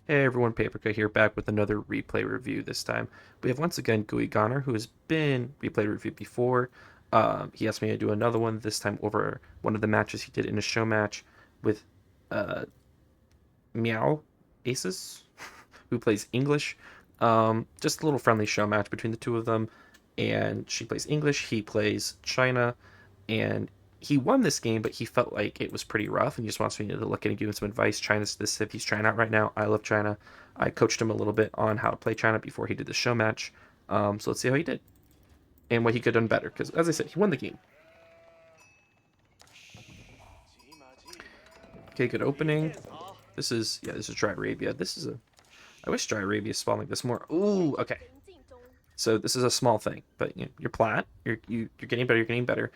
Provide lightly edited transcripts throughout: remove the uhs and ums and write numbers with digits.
Hey everyone, Paprika here, back with another replay review. This time we have once again Gui Goner, who has been replay reviewed before. He asked me to do another one, this time over one of the matches he did in a show match with uh, Meow Aces, who plays English. Just a little friendly show match between the two of them, and she plays English, he plays China, and he won this game, but he felt like it was pretty rough, and he just wants me to look at and give him some advice. China's the civ he's trying out right now. I love China. I coached him a little bit on how to play China before he did the show match. So let's see how he did and what he could have done better. Because as I said, he won the game. Okay, good opening. This is Dry Arabia. I wish Dry Arabia spawned like this more. Ooh, okay. So this is a small thing, but you're Plat. You're getting better. You're getting better.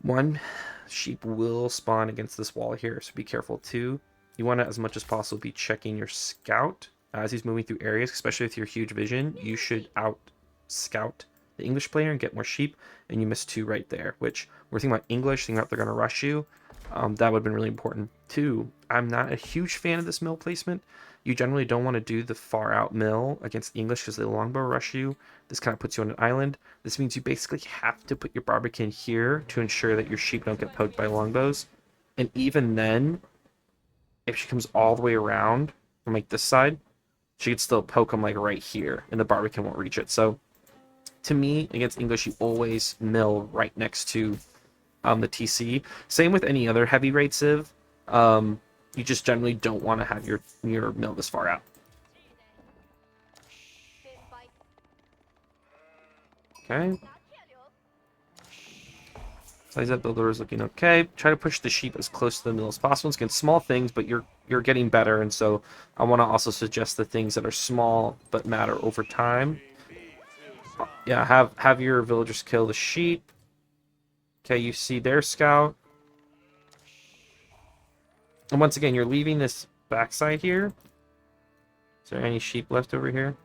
One, sheep will spawn against this wall here, so be careful. Two, you want to, as much as possible, be checking your scout as he's moving through areas, especially with your huge vision. You should out scout the English player and get more sheep, and you missed two right there, which we're thinking about English, thinking about they're going to rush you. That would have been really important. Two, I'm not a huge fan of this mill placement. You generally don't want to do the far out mill against English because they longbow rush you. This kind of puts you on an island. This means you basically have to put your barbican here to ensure that your sheep don't get poked by longbows. And even then, if she comes all the way around from like this side, she could still poke them like right here, and the barbican won't reach it. So to me, against English, you always mill right next to the TC. Same with any other heavy rate civ. You just generally don't want to have your mill this far out. Okay. Size up builder is looking okay. Try to push the sheep as close to the mill as possible. It's again small things, but you're getting better, and so I want to also suggest the things that are small but matter over time. Yeah, have your villagers kill the sheep. Okay, you see their scout. And once again, you're leaving this backside here. Is there any sheep left over here?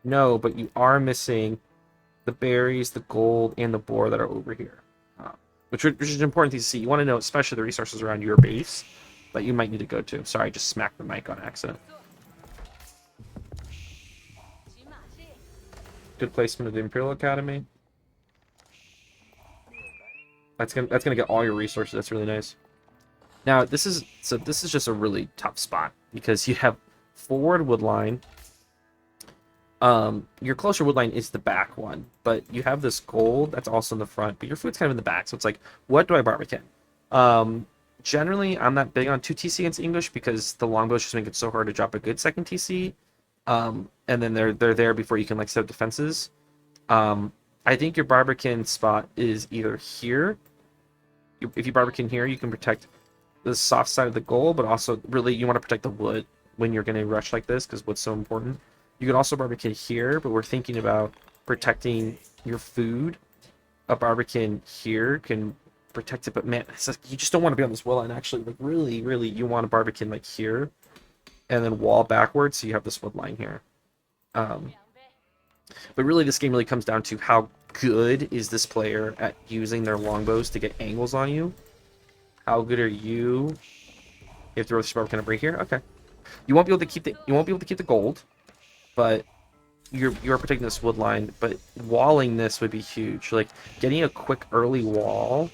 No, but you are missing the berries, the gold, and the boar that are over here. Which is important to see. You want to know, especially the resources around your base that you might need to go to. Sorry, I just smacked the mic on accident. Good placement of the Imperial Academy. That's gonna get all your resources. That's really nice. Now this is just a really tough spot because you have forward wood line. Your closer wood line is the back one, but you have this gold that's also in the front, but your food's kind of in the back. So it's like, what do I barbican? Generally, I'm not big on 2 TC against English because the longbows just make it so hard to drop a good second TC. And then they're there before you can like set up defenses. I think your barbican spot is either here. If you barbican here, you can protect the soft side of the goal, but also really you want to protect the wood when you're going to rush like this because wood's so important. You can also barbican here, but we're thinking about protecting your food. A barbican here can protect it, but man, it's like, you just don't want to be on this wall line. Actually, like really, you want a barbican like here, and then wall backwards, so you have this wood line here. But really, this game really comes down to how good is this player at using their longbows to get angles on you. How good are you? You have to throw this barbican right here. Okay, you won't be able to keep the gold, but you're protecting this wood line, but walling this would be huge. Like getting a quick early wall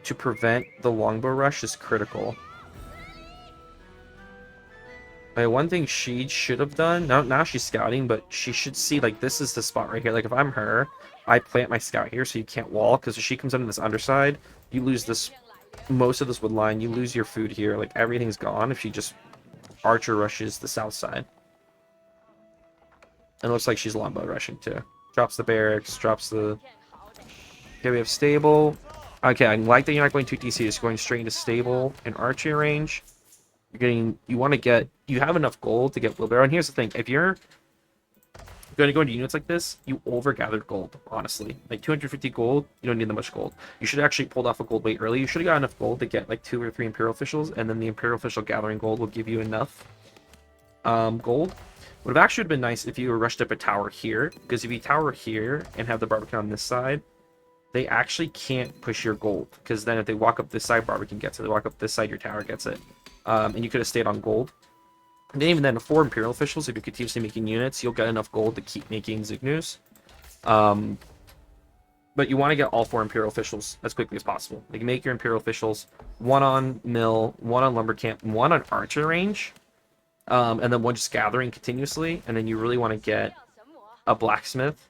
to prevent the longbow rush is critical. Like, one thing she should have done, now she's scouting, but she should see like this is the spot right here. Like if I'm her, I plant my scout here so you can't wall, because if she comes in this underside, you lose this most of this wood line, you lose your food here, like everything's gone if she just archer rushes the south side. And it looks like she's longbow rushing too. Drops the barracks, drops the... Okay, we have stable. Okay, I like that you're not going 2 TC, you're going straight into stable and archery range. You want to get... You have enough gold to get wheelbarrow. And here's the thing, if you're going to go into units like this, you over-gathered gold, honestly. Like 250 gold, you don't need that much gold. You should have actually pulled off a gold way early. You should have got enough gold to get like 2 or 3 Imperial officials, and then the Imperial official gathering gold will give you enough gold. Would have actually been nice if you were rushed up a tower here, because if you tower here and have the barbican on this side, they actually can't push your gold, because then if they walk up this side, barbican gets it. They walk up this side, your tower gets it. and you could have stayed on gold. And then even then, 4 Imperial officials, if you're continuously making units, you'll get enough gold to keep making Zignus. But you want to get all 4 Imperial officials as quickly as possible. Like, make your Imperial officials 1 on mill, 1 on lumber camp, 1 on archer range, and then 1 just gathering continuously. And then you really want to get a blacksmith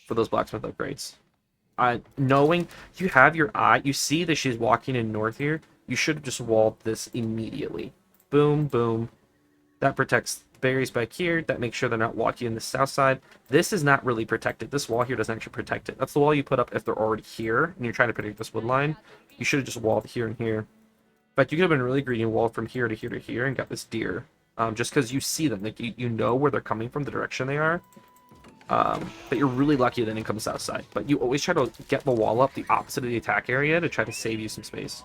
for those blacksmith upgrades. Knowing you have your eye, you see that she's walking in north here, you should have just walled this immediately. Boom, boom. That protects berries back here. That makes sure they're not walking in the south side. This is not really protected. This wall here doesn't actually protect it. That's the wall you put up if they're already here and you're trying to protect this wood line. You should have just walled here and here. But you could have been really greedy and walled from here to here to here and got this deer. Just because you see them. Like, you know where they're coming from, the direction they are. But you're really lucky that it didn't come south side. But you always try to get the wall up the opposite of the attack area to try to save you some space.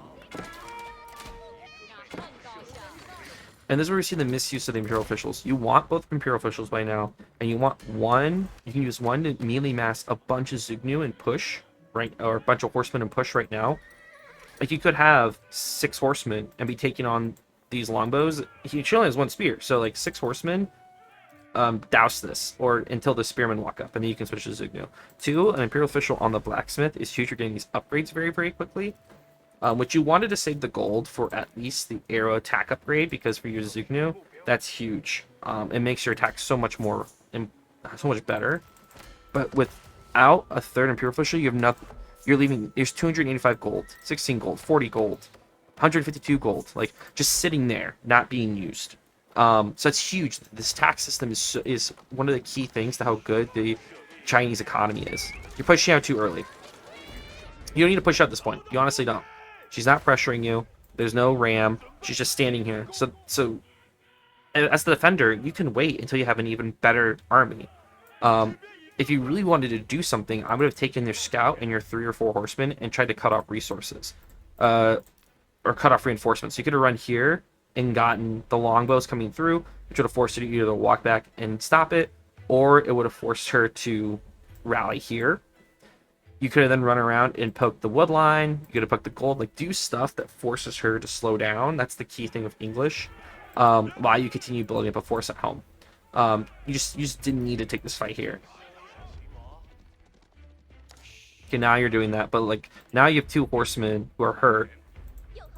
And this is where we see the misuse of the Imperial officials. You want both Imperial officials by now, and you want 1. You can use 1 to melee mass a bunch of Zugnu and push, right, or a bunch of horsemen and push right now. Like, you could have 6 horsemen and be taking on these longbows. He only has 1 spear, so like 6 horsemen, douse this, or until the spearmen walk up, and then you can switch to Zugnu. 2, an Imperial official on the blacksmith is huge for getting these upgrades very, very quickly. Which you wanted to save the gold for at least the arrow attack upgrade, because for your Zugnu, that's huge. It makes your attack so much more, so much better. But without a 3rd Imperial official, you have nothing. You're leaving. There's 285 gold, 16 gold, 40 gold, 152 gold, like just sitting there, not being used. So that's huge. This tax system is one of the key things to how good the Chinese economy is. You're pushing out too early. You don't need to push out at this point. You honestly don't. She's not pressuring you. There's no ram. She's just standing here. So as the defender, you can wait until you have an even better army. If you really wanted to do something, I would have taken your scout and your 3 or 4 horsemen and tried to cut off resources. Or cut off reinforcements. So you could have run here and gotten the longbows coming through, which would have forced her to either walk back and stop it, or it would have forced her to rally here. You could have then run around and poke the wood line. You could have poked the gold. Like, do stuff that forces her to slow down. That's the key thing with English. While you continue building up a force at home. You just didn't need to take this fight here. Okay, now you're doing that. But, like, now you have 2 horsemen who are hurt.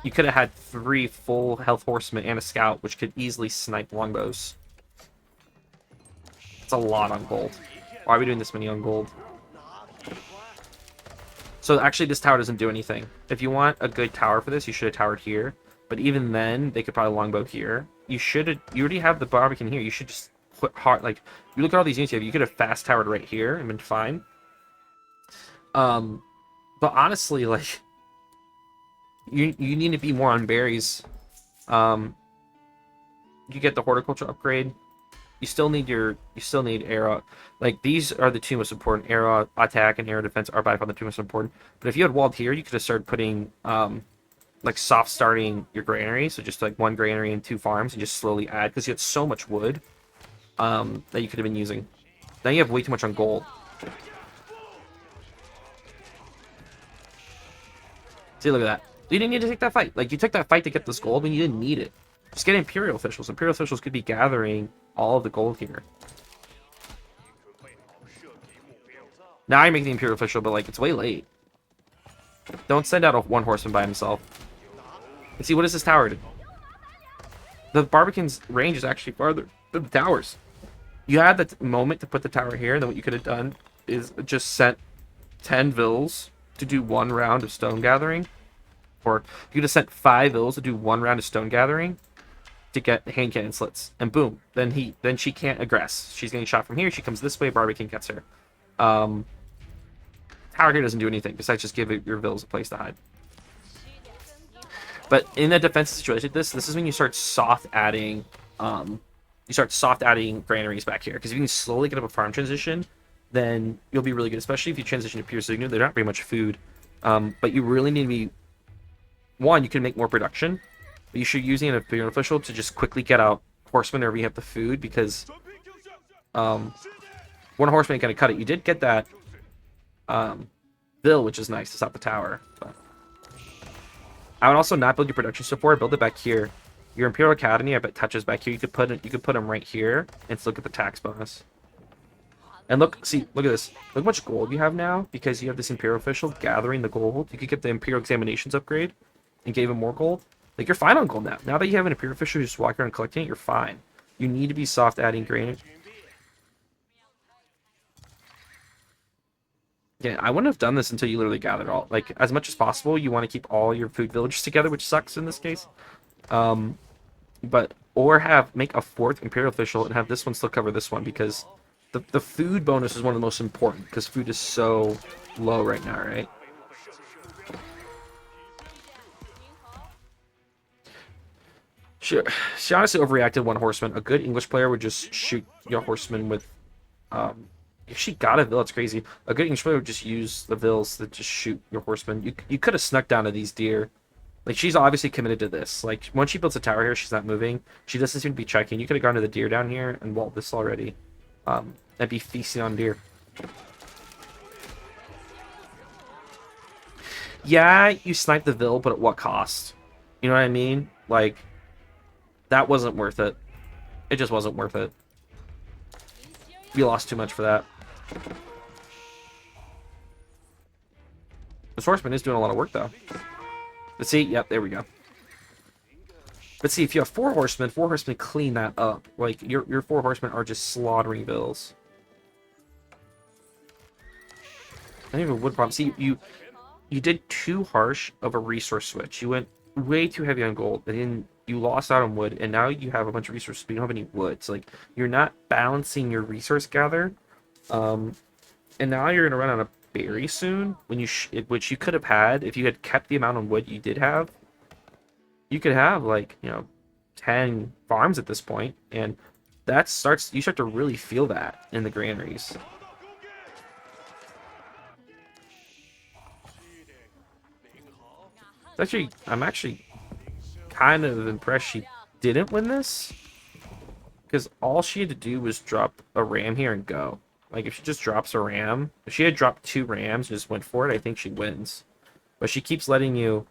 You could have had 3 full health horsemen and a scout, which could easily snipe longbows. It's a lot on gold. Why are we doing this many on gold? So actually, this tower doesn't do anything. If you want a good tower for this, you should have towered here. But even then, they could probably longbow here. You already have the Barbican here. You should just put hard, like, you look at all these units you have, you could have fast towered right here and been fine. But honestly, like, you need to be more on berries. You get the horticulture upgrade. You still need arrow. Like, these are the 2 most important. Arrow attack and arrow defense are by far the 2 most important. But if you had walled here, you could have started putting like soft starting your granary. So just like 1 granary and 2 farms, and just slowly add, because you had so much wood that you could have been using. Now you have way too much on gold. See, look at that. You didn't need to take that fight. Like, you took that fight to get this gold when you didn't need it. Just get Imperial officials. Imperial officials could be gathering all of the gold here. Now you're making the Imperial official, but, like, it's way late. Don't send out a 1 horseman by himself. And see, what is this tower do? The Barbican's range is actually farther than the towers. You had the moment to put the tower here, then what you could have done is just sent 10 vills to do 1 round of stone gathering. Or you could have sent 5 vills to do 1 round of stone gathering to get hand cannon slits, and boom, then she can't aggress. She's getting shot from here. She comes this way. Barbican gets her. Tower here doesn't do anything besides just give your vills a place to hide. But in a defensive situation like this is when you start soft adding granaries back here, because if you can slowly get up a farm transition, then you'll be really good. Especially if you transition to pure Signu, they're not very much food, but you really need to be. 1, you can make more production. But you should use an Imperial official to just quickly get out horsemen wherever you have the food, because 1 horseman ain't gonna cut it. You did get that bill, which is nice to stop the tower. But I would also not build your production so far. Build it back here. Your Imperial Academy, I bet, touches back here. You could put them right here and look at the tax bonus. And look at this. Look how much gold you have now because you have this Imperial official gathering the gold. You could get the Imperial Examinations upgrade and gave him more gold. Like, you're fine on gold now. Now that you have an Imperial official who's walking around collecting it, you're fine. You need to be soft adding grain. Yeah, I wouldn't have done this until you literally gathered all. Like, as much as possible, you want to keep all your food villages together, which sucks in this case. Or make a 4th Imperial official and have this one still cover this one because the food bonus is one of the most important because food is so low right now, right? She honestly overreacted one horseman. A good English player would just shoot your horseman with if she got a Vil, it's crazy. A good English player would just use the Vils to just shoot your horseman. You could have snuck down to these deer. Like, she's obviously committed to this. Like, once she builds a tower here, she's not moving. She doesn't seem to be checking. You could have gone to the deer down here and walled this already. And be feasting on deer. Yeah, you sniped the Vil, but at what cost? You know what I mean? Like, that wasn't worth it. It just wasn't worth it. We lost too much for that. The swordsman is doing a lot of work, though. But see, yep, there we go. But see, if you have 4 horsemen clean that up. Like, your 4 horsemen are just slaughtering Vils. I don't even wood problem. See, you did too harsh of a resource switch. You went way too heavy on gold, and then you lost out on wood, and now you have a bunch of resources, but you don't have any wood. So, like, you're not balancing your resource gather. And now you're gonna run out of berry soon, when which you could have had if you had kept the amount of wood you did have. You could have, like, 10 farms at this point, and you start to really feel that in the granaries. I'm actually kind of impressed she didn't win this, because all she had to do was drop a ram here and go. Like, if she just drops a ram, if she had dropped 2 rams and just went for it, I think she wins. But she keeps letting you.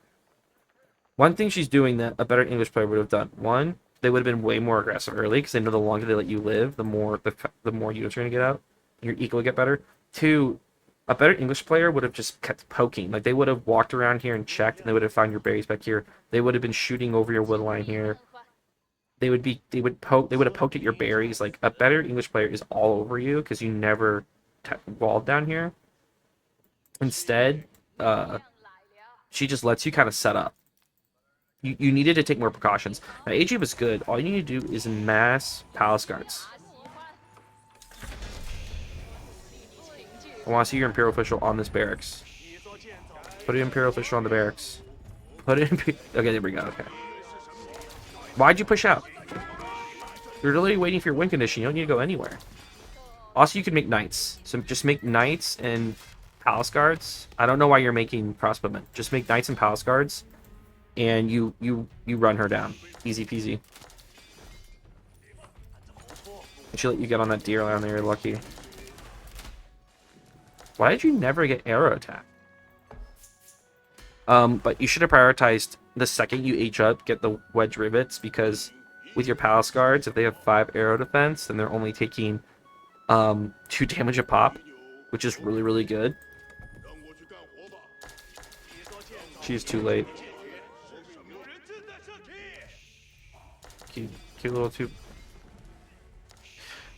One thing she's doing that a better English player would have done. One, they would have been way more aggressive early because they know the longer they let you live, the more units you're gonna get out. Your eco will get better. 2, a better English player would have just kept poking. Like, they would have walked around here and checked, and they would have found your berries back here. They would have been shooting over your wood line here. They would have poked at your berries. Like, a better English player is all over you because you never walled down here. Instead, she just lets you kind of set up. You needed to take more precautions. Now, AG was good. All you need to do is mass palace guards. I want to see your Imperial official on this barracks. Put an Imperial official on the barracks. Okay, there we go. Okay. Why'd you push out? You're literally waiting for your win condition. You don't need to go anywhere. Also, you can make knights. So just make knights and palace guards. I don't know why you're making crossbowmen. Just make knights and palace guards, and you run her down. Easy peasy. And she let you get on that deer line there. You're lucky. Why did you never get arrow attack? But you should have prioritized the second you age up, get the wedge rivets, because with your palace guards, if they have 5 arrow defense, then they're only taking 2 damage a pop, which is really, really good. She's too late. Cute little too.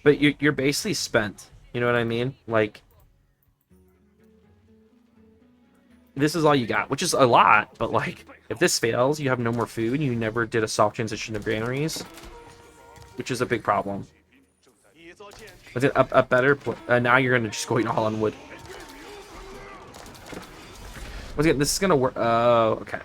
But you're basically spent. You know what I mean? Like, this is all you got, which is a lot, but, like, if this fails, you have no more food, you never did a soft transition of granaries, which is a big problem. But a better now you're going to just go all on wood. Once again, this is going to work. Oh, okay.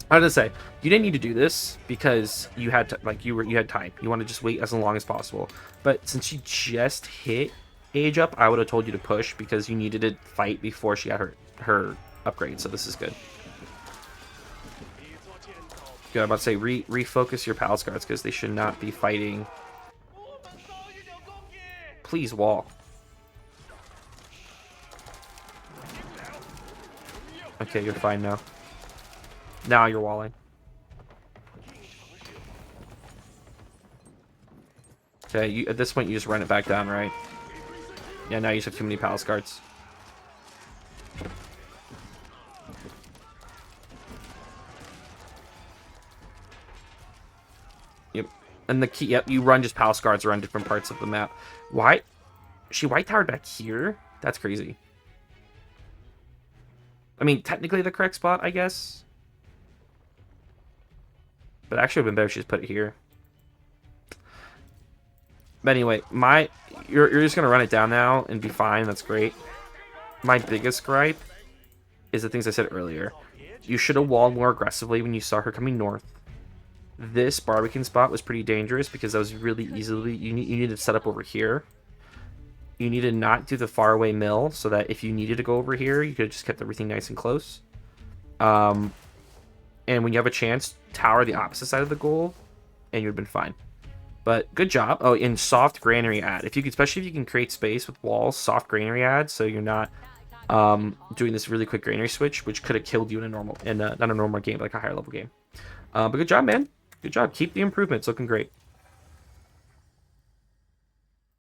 I was gonna say, you didn't need to do this because you had to, like, you had time. You want to just wait as long as possible. But since you just hit age up, I would have told you to push because you needed to fight before she got her upgrade. So this is good. Good. I'm about to say refocus your palace guards because they should not be fighting. Please wall. Okay, you're fine now. Now you're walling. Okay, at this point, you just run it back down, right? Yeah, now you just have too many palace guards. Yep. And the key, yep, you run just palace guards around different parts of the map. Why? She white towered back here? That's crazy. I mean, technically the correct spot, I guess. But actually, it would have been better if she just put it here. But anyway, you're just gonna run it down now and be fine. That's great. My biggest gripe is the things I said earlier. You should have walled more aggressively when you saw her coming north. This Barbican spot was pretty dangerous because that was really easily... You needed to set up over here. You need to not do the faraway mill so that if you needed to go over here, you could have just kept everything nice and close. And when you have a chance, tower the opposite side of the goal, and you'd have been fine. But good job. Oh, in soft granary add. If you could, especially if you can create space with walls, soft granary add, so you're not doing this really quick granary switch, which could have killed you in a normal, not a normal game, but like a higher level game. But good job, man. Good job. Keep the improvements looking great.